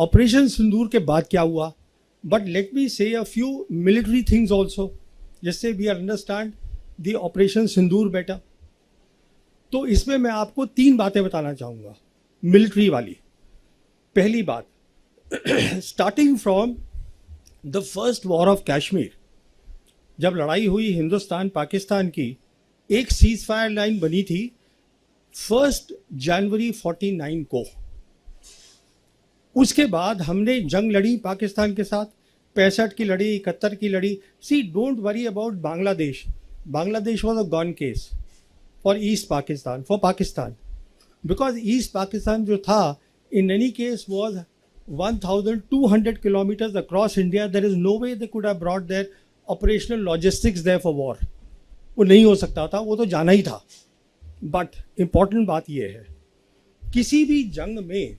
Operation सिंदूर के बाद क्या हुआ, but let me say a few military things also, जिससे we understand the operation Sindoor better. तो इसमें मैं आपको 3 बातें बताना चाहूँगा मिलिट्री वाली। पहली बात, starting from the first war of Kashmir, जब लड़ाई हुई हिंदुस्तान पाकिस्तान की, एक सीज फायर लाइन बनी थी 1 जनवरी 49 को। उसके बाद हमने जंग लड़ी पाकिस्तान के साथ, 65 की लड़ी, 71 की लड़ी। See don't worry about Bangladesh, Bangladesh was a gone case for East Pakistan, for Pakistan, because East Pakistan जो था in any case was 1200 kilometres across India. There is no way they could have brought their operational logistics there for war. वो नहीं हो सकता था, वो तो जाना ही था। बट इम्पॉर्टेंट बात यह है, किसी भी जंग में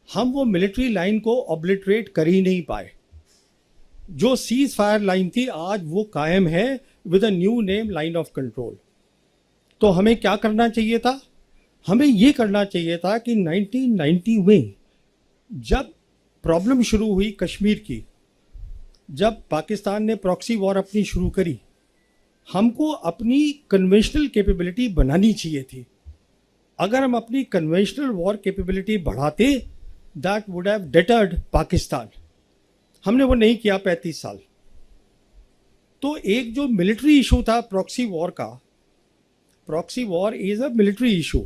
हम वो मिलिट्री लाइन को ऑब्लिटरेट कर ही नहीं पाए। जो सीज फायर लाइन थी आज वो कायम है with a new name, line of control. तो हमें क्या करना चाहिए था? हमें ये करना चाहिए था कि 1990 में जब प्रॉब्लम शुरू हुई कश्मीर की, जब पाकिस्तान ने प्रॉक्सी वॉर अपनी शुरू करी, हमको अपनी कन्वेंशनल कैपेबिलिटी बनानी चाहिए थी। अगर हम अपनी कन्वेंशनल वॉर कैपेबिलिटी बढ़ाते, that would have deterred Pakistan. हमने वो नहीं किया 35 साल। तो एक जो मिलिट्री इशू था प्रॉक्सी वॉर का, proxy war is a military issue,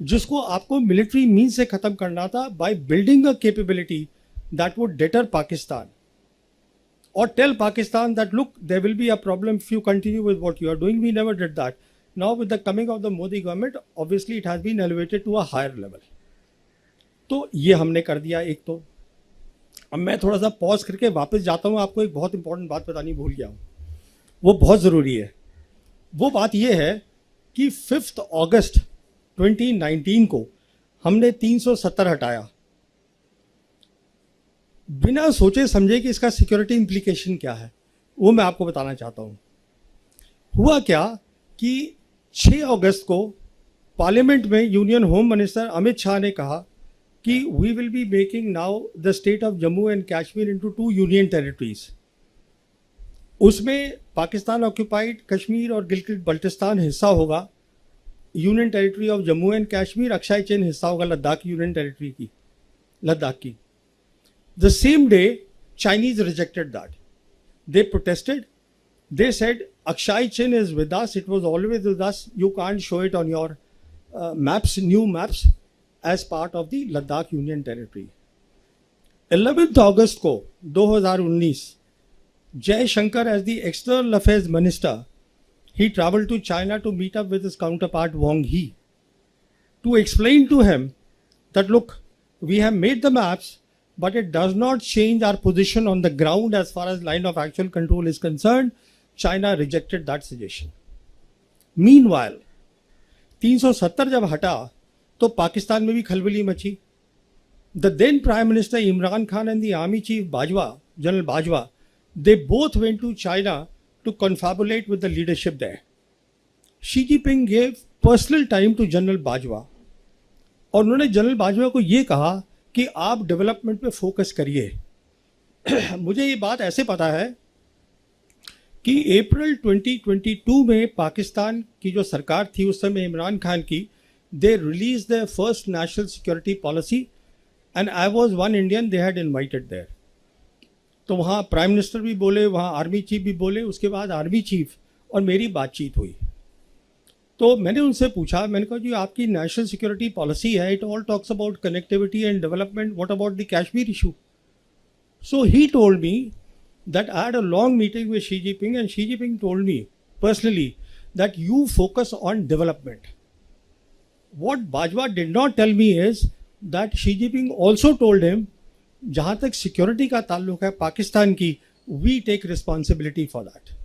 जिसको आपको मिलिट्री मीन से खत्म करना था by building a capability that would deter Pakistan or tell Pakistan that look, there will be a problem if you continue with what you are doing. We never did that. Now with the coming of the Modi government, obviously it has been elevated to a higher level. तो ये हमने कर दिया एक। तो अब मैं थोड़ा सा पॉज करके वापस जाता हूँ, आपको एक बहुत इंपॉर्टेंट बात बतानी भूल गया हूँ, वो बहुत ज़रूरी है। वो बात ये है कि 5 अगस्त 2019 को हमने 370 हटाया, बिना सोचे समझे कि इसका सिक्योरिटी इम्प्लीकेशन क्या है, वो मैं आपको बताना चाहता हूँ। हुआ क्या कि 6 अगस्त को पार्लियामेंट में union home minister Amit Shah ने कहा कि we will be making now the state of Jammu and Kashmir into 2 union territories. उसमें पाकिस्तान ऑक्यूपाइड कश्मीर और गिलगित बल्टिस्तान हिस्सा होगा, union territory of Jammu and Kashmir, Aksai Chin हिस्सा होगा लद्दाख यूनियन टेरिटरी की, लद्दाख की। The same day, Chinese rejected that. They protested. They said, Akshay Chin is with us. It was always with us. You can't show it on your maps, new maps, as part of the Ladakh Union Territory. 11th August को 2019, Jay Shankar as the External Affairs Minister, he traveled to China to meet up with his counterpart Wang Yi to explain to him that look, we have made the maps, but it does not change our position on the ground as far as line of actual control is concerned. China rejected that suggestion. Meanwhile, 370 जब हटा तो पाकिस्तान में भी खलबली मची। The then Prime Minister Imran Khan and the Army Chief Bajwa, General Bajwa, they both went to China to confabulate with the leadership there. Xi Jinping gave personal time to General Bajwa और उन्होंने general Bajwa को ये कहा कि आप development पे focus करिए। मुझे ये बात ऐसे पता है कि अप्रैल 2022 में पाकिस्तान की जो सरकार थी उस समय इमरान खान की, they release the first national security policy and I was one Indian they had invited there. तो वहाँ प्राइम मिनिस्टर भी बोले, वहाँ आर्मी चीफ भी बोले, उसके बाद आर्मी चीफ और मेरी बातचीत हुई। तो मैंने उनसे पूछा, मैंने कहा जी आपकी नेशनल सिक्योरिटी पॉलिसी है, it all talks about connectivity and development, what about the Kashmir issue? So he told me that I had a long meeting with Xi Jinping and Xi Jinping told me personally that you focus on development. What Bajwa did not tell me is that Xi Jinping also told him, जहाँ तक security का ताल्लुक है पाकिस्तान की, we take responsibility for that.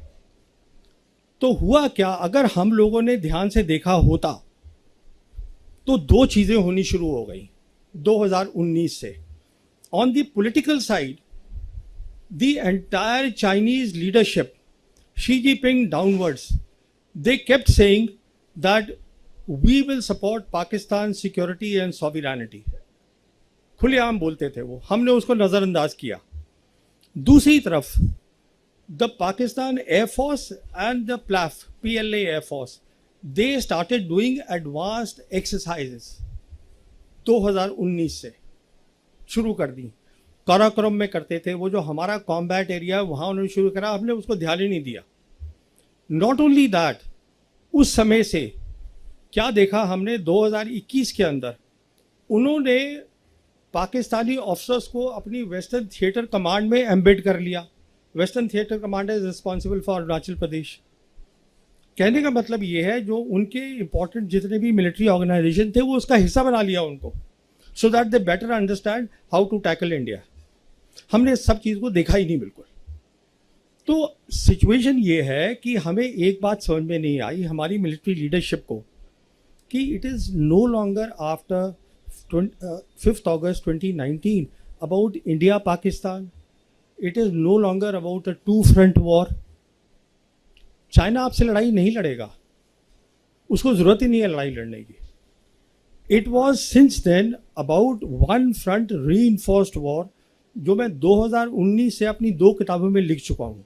तो हुआ क्या, अगर हम लोगों ने ध्यान से देखा होता तो 2 चीजें होनी शुरू हो गई 2019 से। On the political side, the entire Chinese leadership, Xi Jinping downwards, they kept saying that we will support Pakistan security and sovereignty. खुलेआम बोलते थे वो, हमने उसको नज़रअंदाज किया। दूसरी तरफ the Pakistan air force and the PLAAF PLA air force, they started doing advanced exercises 2019 से शुरू कर दी। काराकोरम में करते थे वो, जो हमारा कॉम्बैट एरिया है वहाँ उन्होंने शुरू करा, हमने उसको ध्यान ही नहीं दिया। नॉट ओनली दैट, उस समय से क्या देखा हमने 2021 के अंदर उन्होंने पाकिस्तानी ऑफिसर्स को अपनी वेस्टर्न थिएटर कमांड में एम्बेड कर लिया। Western theatre command is responsible for Arunachal Pradesh. कहने का मतलब ये है जो उनके इंपॉर्टेंट जितने भी मिलिट्री ऑर्गेनाइजेशन थे वो उसका हिस्सा बना लिया उनको, so that they better understand how to tackle India. हमने इस सब चीज़ को देखा ही नहीं बिल्कुल। तो सिचुएशन ये है कि हमें एक बात समझ में नहीं आई हमारी मिलिट्री लीडरशिप को कि it is no longer after 5th August 2019 about India Pakistan. It is no longer about a 2 front war. China आपसे लड़ाई नहीं लड़ेगा, उसको ज़रूरत ही नहीं है लड़ाई लड़ने की। It was since then about 1 front reinforced war, जो मैं 2019 से अपनी 2 किताबों में लिख चुका हूँ।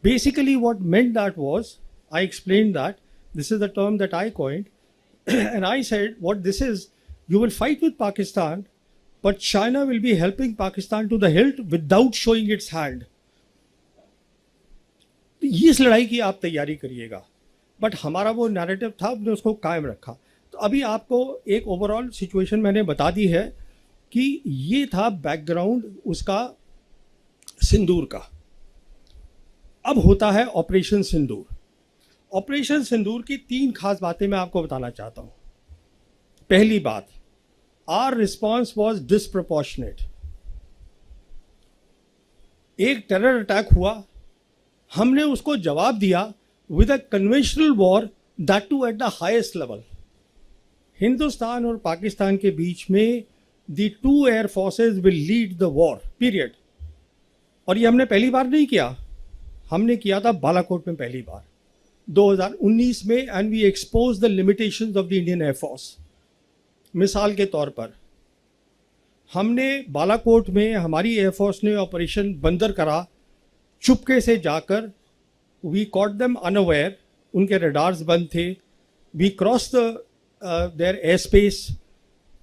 Basically what meant that was, I explained that this is the term that I coined and I said what this is, you will fight with Pakistan but China will be helping Pakistan to the hilt without showing its hand. इस लड़ाई की आप तैयारी करिएगा, but हमारा वो narrative था, हमने उसको कायम रखा। तो अभी आपको एक ओवरऑल सिचुएशन मैंने बता दी है कि ये था बैकग्राउंड उसका सिंदूर का। अब होता है ऑपरेशन सिंदूर। ऑपरेशन सिंदूर की 3 खास बातें मैं आपको बताना चाहता हूं। पहली बात, आवर रिस्पॉन्स वॉज डिसप्रोपोर्शनेट। एक टेरर अटैक हुआ, हमने उसको जवाब दिया with a conventional war, that too at the highest level. Hindustan और पाकिस्तान के बीच में the 2 air forces will lead the war period. और ये हमने पहली बार नहीं किया, हमने किया था बालाकोट में पहली बार 2019 में, and we expose the limitations of the Indian air force. मिसाल के तौर पर हमने बालाकोट में हमारी एयरफोर्स ने ऑपरेशन बंदर करा, चुपके से जाकर वी कॉट देम अनअवेयर, उनके रडार्स बंद थे, we cross the their air space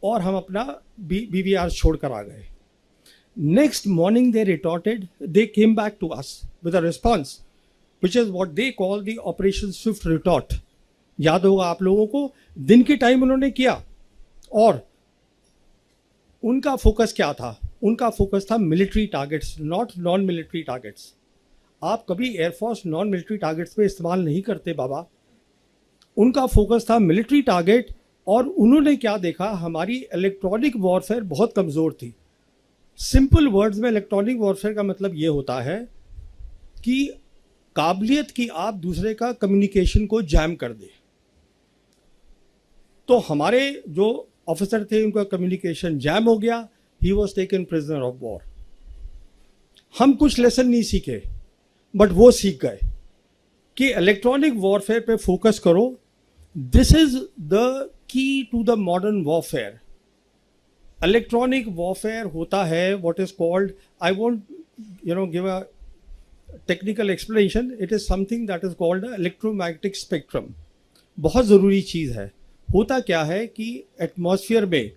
और हम अपना BVR छोड़कर आ गए। Next morning they retorted, they came back to us with a response which is what they call the Operation Swift Retort। याद होगा आप लोगों को, दिन के टाइम उन्होंने किया और उनका फोकस क्या था? उनका फोकस था military targets, not non military targets. आप कभी एयरफोर्स नॉन मिलिट्री टारगेट्स पे इस्तेमाल नहीं करते बाबा। उनका फोकस था मिलिट्री टारगेट, और उन्होंने क्या देखा, हमारी इलेक्ट्रॉनिक वॉरफेयर बहुत कमज़ोर थी। सिंपल वर्ड्स में इलेक्ट्रॉनिक वॉरफेयर का मतलब ये होता है कि काबिलियत की आप दूसरे का कम्युनिकेशन को जैम कर दे। तो हमारे जो ऑफिसर थे उनका कम्युनिकेशन जैम हो गया, he was taken prisoner of war. हम कुछ लेसन नहीं सीखे, बट वो सीख गए कि इलेक्ट्रॉनिक वॉरफेयर पे फोकस करो। This is the key to the modern warfare. Electronic warfare होता है what is called, I won't give a technical explanation, it is something that is called electromagnetic spectrum. बहुत ज़रूरी चीज़ है। होता क्या है कि एटमॉस्फेयर में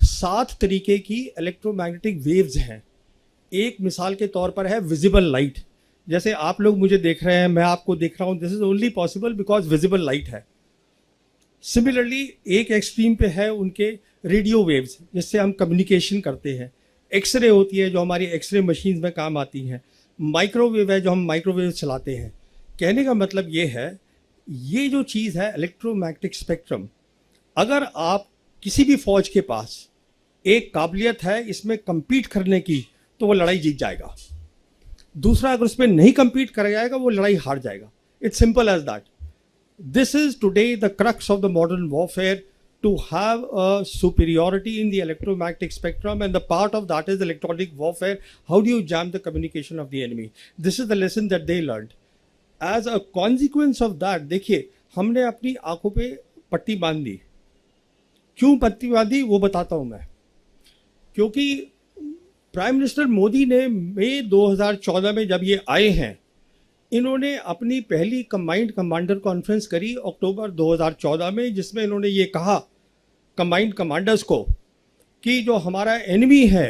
7 तरीके की इलेक्ट्रोमैग्नेटिक वेव्स हैं। एक मिसाल के तौर पर है विजिबल लाइट। जैसे आप लोग मुझे देख रहे हैं, मैं आपको देख रहा हूँ, this is only possible because visible light है। सिमिलरली एक एक्सट्रीम पे है उनके रेडियो वेव्स, जिससे हम कम्युनिकेशन करते हैं। एक्सरे होती है जो हमारी एक्सरे मशीन में काम आती हैं। माइक्रोवेव है जो हम माइक्रोवेव चलाते हैं। कहने का मतलब ये है, ये जो चीज़ है इलेक्ट्रोमैग्नेटिक स्पेक्ट्रम, अगर आप किसी भी फौज के पास एक काबिलियत है इसमें compete करने की, तो वो लड़ाई जीत जाएगा। दूसरा अगर उसमें नहीं compete कर जाएगा वो लड़ाई हार जाएगा। It's simple as that. This is today the crux of the modern warfare, to have a superiority in the electromagnetic spectrum, and the part of that is electronic warfare. How do you jam the communication of the enemy? This is the lesson that they learned. As a consequence of that, देखिए हमने अपनी आंखों पे पट्टी बांध दी। क्यों पट्टी बांधी वो बताता हूँ मैं। क्योंकि प्राइम मिनिस्टर मोदी ने मई 2014 में जब ये आए हैं, इन्होंने अपनी पहली कंबाइंड कमांडर कॉन्फ्रेंस करी अक्टूबर 2014 में, जिसमें इन्होंने ये कहा कंबाइंड कमांडर्स को कि जो हमारा एनिमी है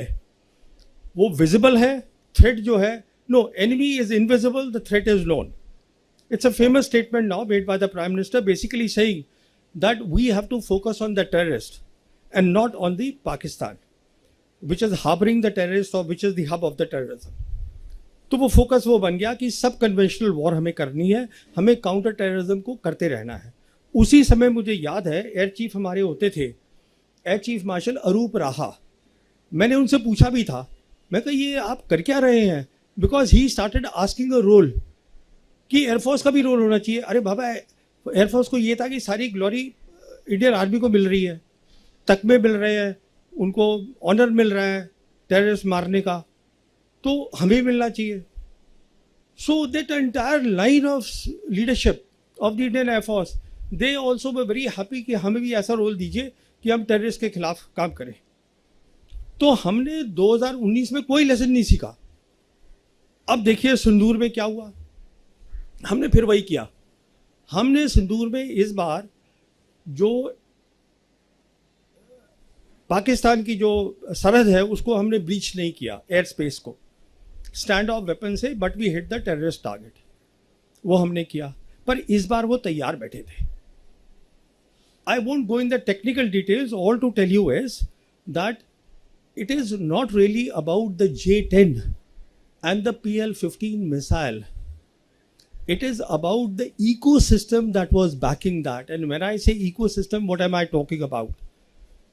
वो विजिबल है, थ्रेट जो है, no, enemy is invisible, the threat is known. It's a famous statement now made by the Prime Minister, basically saying that we have to focus on the terrorist and not on the Pakistan, which is harboring the terrorists or which is the hub of the terrorism. तो वो focus वो बन गया कि सब conventional war हमें करनी है, हमें काउंटर टेररिज्म को करते रहना है. उसी समय मुझे याद है एयर चीफ हमारे होते थे, एयर चीफ मार्शल अरूप राहा. मैंने उनसे पूछा भी था, मैं कहा ये आप कर क्या रहे हैं, because he started asking a role कि एयरफोर्स का भी रोल होना चाहिए. अरे बाबा, एयरफोर्स को ये था कि सारी ग्लोरी इंडियन आर्मी को मिल रही है, तकमे मिल रहे हैं, उनको ऑनर मिल रहा है टेररिस्ट मारने का, तो हमें मिलना चाहिए. So that entire line of leadership of the Indian air force, they also way very happy कि हमें भी ऐसा रोल दीजिए कि हम टेररिस्ट के खिलाफ काम करें. तो हमने 2019 में कोई लेसन नहीं सीखा. अब देखिए सिंदूर में क्या हुआ, हमने फिर वही किया. हमने सिंदूर में इस बार जो पाकिस्तान की जो सरहद है उसको हमने ब्रीच नहीं किया, एयर स्पेस को, स्टैंड ऑफ वेपन से, but we hit the terrorist target, वो हमने किया. पर इस बार वो तैयार बैठे थे. I won't go in the technical details, all to tell you is that it is not really about the J-10 and the PL-15 missile. It is about the ecosystem that was backing that. And when I say ecosystem, what am I talking about?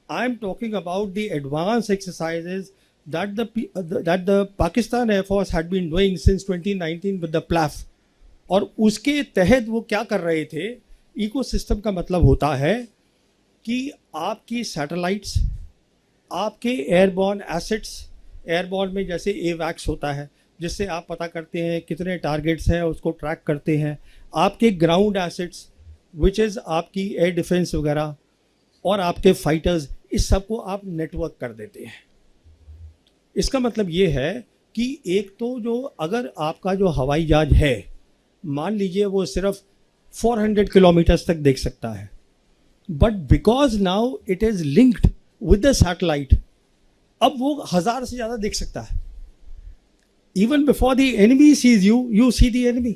I am talking about the advanced exercises that the Pakistan Air Force had been doing since 2019 with the PLAF. और उसके तहत वो क्या कर रहे थे, ecosystem का मतलब होता है कि आपकी सैटेलाइट्स, आपके एयरबॉर्न एसेट्स, एयरबॉर्न में जैसे एवैक्स होता है जिससे आप पता करते हैं कितने टारगेट्स हैं, उसको ट्रैक करते हैं, आपके ग्राउंड एसेट्स विच इज़ आपकी एयर डिफेंस वगैरह, और आपके फाइटर्स, इस सब को आप नेटवर्क कर देते हैं. इसका मतलब ये है कि एक तो जो अगर आपका जो हवाई जहाज है, मान लीजिए वो सिर्फ 400 किलोमीटर्स तक देख सकता है, but because now it is linked with the satellite, अब वो 1000 से ज़्यादा देख सकता है. Even before the enemy sees you, you see the enemy.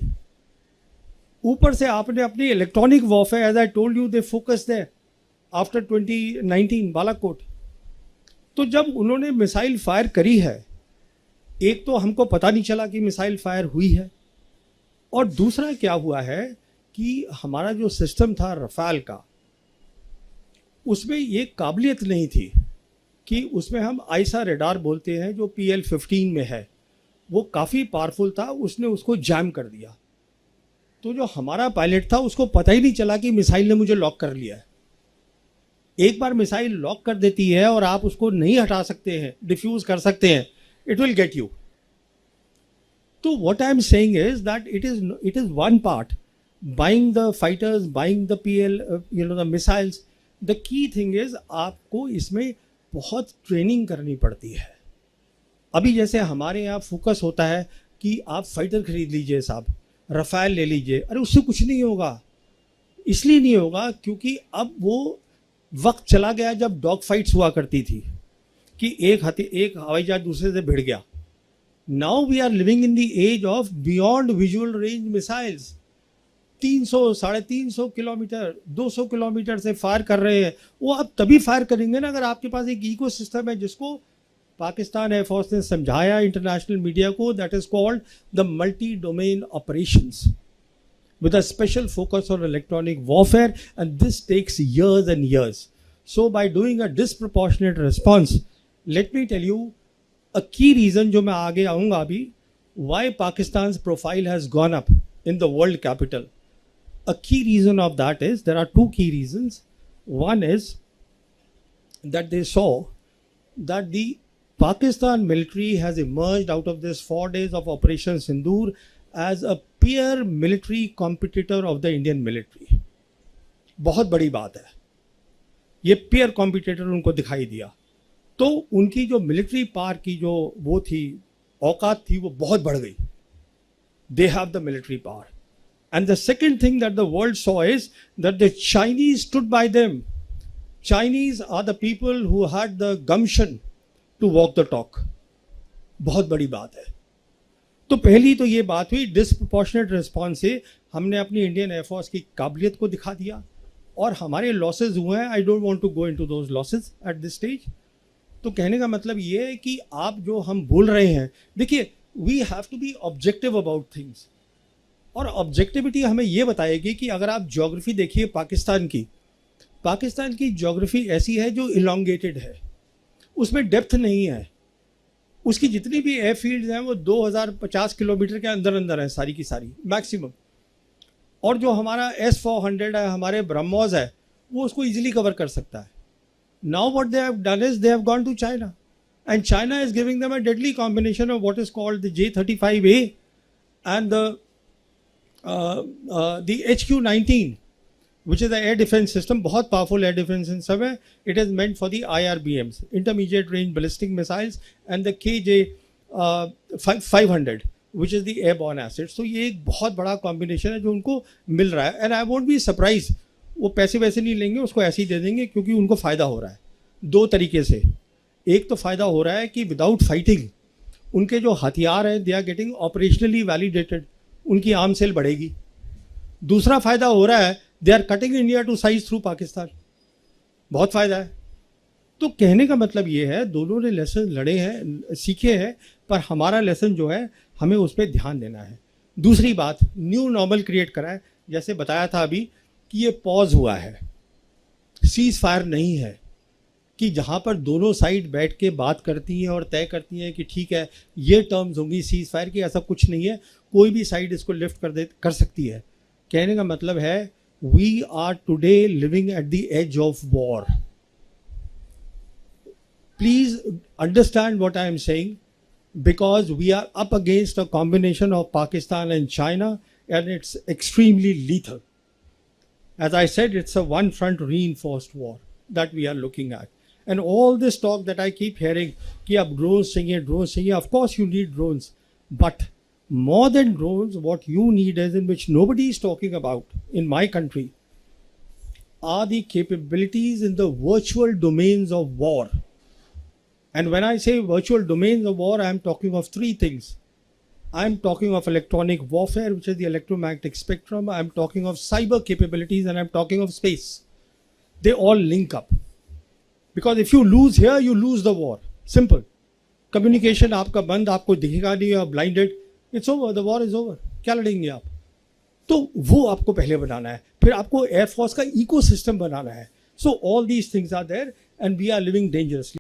ऊपर से आपने अपनी electronic warfare, as I told you, they focus there after 2019 Balakot. तो जब उन्होंने मिसाइल फायर करी है, एक तो हमको पता नहीं चला कि मिसाइल फायर हुई है, और दूसरा क्या हुआ है कि हमारा जो सिस्टम था रफाल का, उसमें ये काबिलियत नहीं थी कि उसमें हम आइसा रेडार बोलते हैं जो PL-15 में है, वो काफ़ी पावरफुल था, उसने उसको जैम कर दिया. तो जो हमारा पायलट था उसको पता ही नहीं चला कि मिसाइल ने मुझे लॉक कर लिया है. एक बार मिसाइल लॉक कर देती है और आप उसको नहीं हटा सकते हैं, डिफ्यूज कर सकते हैं, इट विल गेट यू. तो what I am saying is that it is one part, buying the fighters, buying the PL, the missiles. The key thing is आपको इसमें बहुत ट्रेनिंग करनी पड़ती है. अभी जैसे हमारे यहाँ फोकस होता है कि आप फाइटर खरीद लीजिए साहब, रफाल ले लीजिए, अरे उससे कुछ नहीं होगा. इसलिए नहीं होगा क्योंकि अब वो वक्त चला गया जब डॉग फाइट्स हुआ करती थी कि एक हवाई जहाज दूसरे से भिड़ गया. Now we are living in the age of beyond visual range missiles. 300, 350 kilometre, 200 kilometre से फायर कर रहे हैं. वो आप तभी फायर करेंगे ना अगर आपके पास एक इको सिस्टम है, जिसको पाकिस्तान एयरफोर्स ने समझाया इंटरनेशनल मीडिया को, that is called the multi domain operations with a special focus on electronic warfare, and this takes years and years. So by doing a disproportionate response, let me tell you a key reason जो मैं आगे आऊँगा अभी, why Pakistan's profile has gone up in the world capital. A key reason of that is, there are two key reasons. One is that they saw that the Pakistan military has emerged out of this 4 days of Operation Sindoor as a peer military competitor of the Indian military. बहुत बड़ी बात है, ये peer competitor उनको दिखाई दिया. तो उनकी जो मिलिट्री पावर की जो वो थी, औकात थी, वो बहुत बढ़ गई. They have the military power. And the second thing that the world saw is that the Chinese stood by them. Chinese are the people who had the gumption to walk the talk. बहुत बड़ी बात है. तो पहली तो ये बात हुई, डिसप्रोपोर्शनेट रिस्पॉन्स से हमने अपनी इंडियन एयरफोर्स की काबिलियत को दिखा दिया और हमारे लॉसेज हुए हैं. I don't want to go into those losses at this stage. तो कहने का मतलब ये है कि आप जो हम बोल रहे हैं, देखिए, we have to be objective about things. और ऑब्जेक्टिविटी हमें ये बताएगी कि अगर आप ज्योग्राफी देखिए पाकिस्तान की ज्योग्राफी ऐसी है जो इलोंगेटेड है, उसमें डेप्थ नहीं है. उसकी जितनी भी एयरफील्ड्स हैं वो 2050 किलोमीटर के अंदर अंदर हैं सारी की सारी मैक्सिमम. और जो हमारा S-400 है, हमारे ब्रह्मोस है, वो उसको इजीली कवर कर सकता है. Now what they have done is they have gone to China, and China is giving them a deadly combination of what is called the J-35A and the HQ-19, which is the air defense system. बहुत powerful air defense system है. It is meant for the IRBMs, intermediate range ballistic missiles, and the KJ-500, which is the airborne assets. तो ये एक बहुत बड़ा combination है जो उनको मिल रहा है. And I won't be surprised, वो पैसे वैसे नहीं लेंगे, उसको ऐसे ही दे देंगे क्योंकि उनको फ़ायदा हो रहा है दो तरीके से. एक तो फ़ायदा हो रहा है कि विदाउट फाइटिंग उनके जो हथियार हैं they are getting operationally validated, उनकी आर्म सेल बढ़ेगी. दूसरा फ़ायदा हो रहा है, they are cutting India to size through Pakistan. बहुत फ़ायदा है. तो कहने का मतलब ये है, दोनों ने लेसन लड़े हैं, सीखे हैं, पर हमारा लेसन जो है हमें उस पर ध्यान देना है. दूसरी बात, न्यू नॉर्मल क्रिएट करा है. जैसे बताया था अभी कि ये पॉज हुआ है, सीज फायर नहीं है कि जहाँ पर दोनों साइड बैठ के बात करती हैं और तय करती हैं कि ठीक है ये टर्म्स होंगी सीज फायर की. ऐसा कुछ नहीं है, कोई भी साइड इसको लिफ्ट कर सकती है. कहने का मतलब है we are today living at the age of war. Please understand what I am saying, because we are up against a combination of Pakistan and China and it's extremely lethal. As I said, it's a one-front reinforced war that we are looking at. And all this talk that I keep hearing, कि अब drones चाहिए, of course you need drones. But more than drones, what you need is, in which nobody is talking about in my country, are the capabilities in the virtual domains of war. And when I say virtual domains of war, I am talking of three things. I am talking of electronic warfare, which is the electromagnetic spectrum. I am talking of cyber capabilities, and I am talking of space. They all link up. Because if you lose here, you lose the war. Simple. Communication आपका बंद, आपको दिखेगा नहीं, आप blinded. It's over. The war is over. क्या लड़ेंगे आप? तो वो आपको पहले बनाना है. फिर आपको एयरफोर्स का इकोसिस्टम बनाना है. So all these things are there, and we are living dangerously.